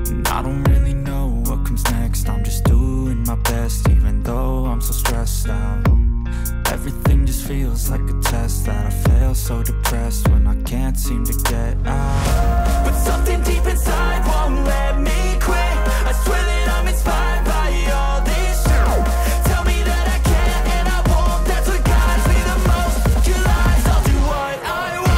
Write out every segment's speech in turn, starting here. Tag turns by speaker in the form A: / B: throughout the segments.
A: And I don't really know what comes next. I'm just doing my best, even though I'm so stressed out. Everything just feels like a test that I fail, so depressed when I can't seem to get out. But something deep inside won't let me quit. I swear that I'm inspired by all this shit. Tell me that I can and I won't. That's what guides me the most. Your lies, I'll do what I want.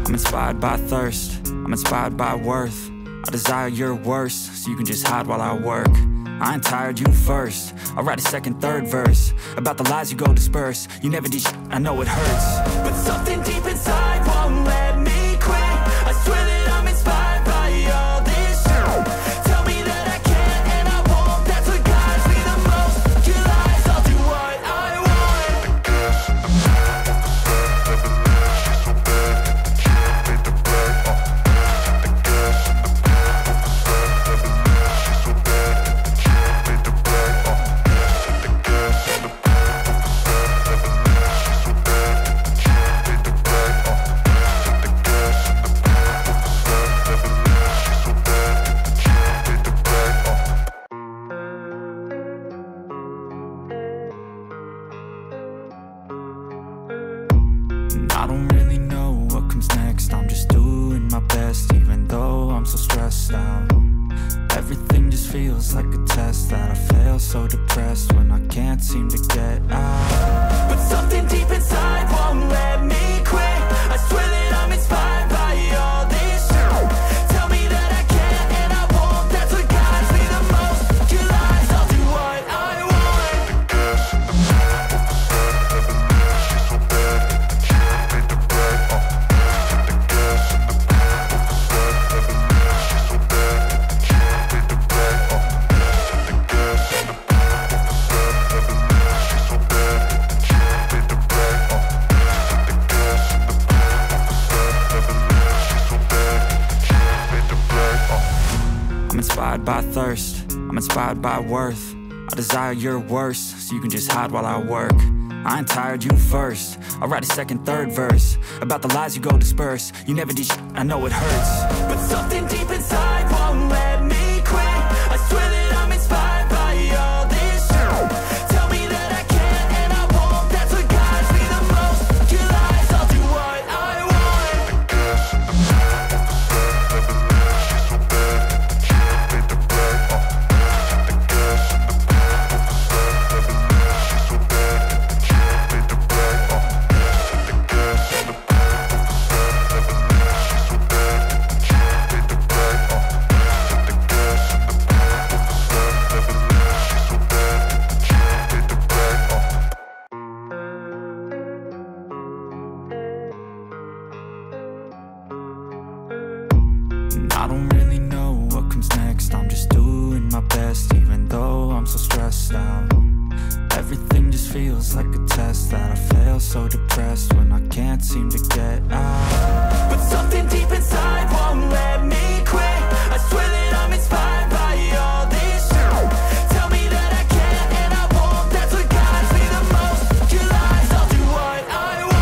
A: I'm inspired by thirst, I'm inspired by worth. I desire your worst, so you can just hide while I work. I ain't tired, you first. I'll write a second, third verse about the lies you go disperse. You never did shit, I know it hurts. But something deep inside won't let me quit. I swear that I'm inspired by all this shit. Tell me that I can and I won't. That's what guides me the most. Your lies, I'll do what I want. I don't really know what comes next. I'm just doing my best, even though I'm so stressed out. Everything just feels like a test that I fail, so depressed when I can't seem to get out. But something deep inside won't let me quit. I swear that I'm inspired by all this shit. Tell me that I can and I won't. That's what guides me the most. Your lies, I'll do what I want. I'm inspired by thirst, I'm inspired by worth. I desire your worst, so you can just hide while I work. I ain't tired, you first. I'll write a second, third verse about the lies you go disperse. You never did shit, I know it hurts. But something deep inside won't let me quit. I swear that I'm inspired by all this shit. Tell me that I can and I won't. That's what guides me the most. Your lies, I'll do what I want. I don't really know what comes next. I'm just doing my best, even though I'm so stressed out. Everything just feels like a test that I fail, so depressed when I can't seem to get out. But something deep inside won't let me quit. I swear that I'm inspired by all this shit. Tell me that I can and I won't. That's what guides me the most. Your lies, I'll do what I want.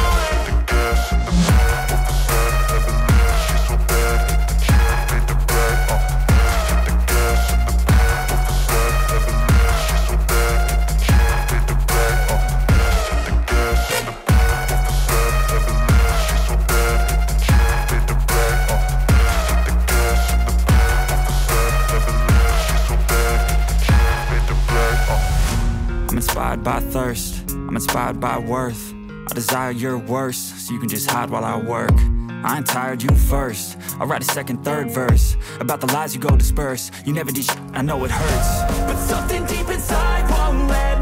A: I'm inspired by thirst, I'm inspired by worth. I desire your worst, so you can just hide while I work. I ain't tired, you first. I'll write a second, third verse about the lies you go disperse. You never did shit, I know it hurts. But something deep inside won't let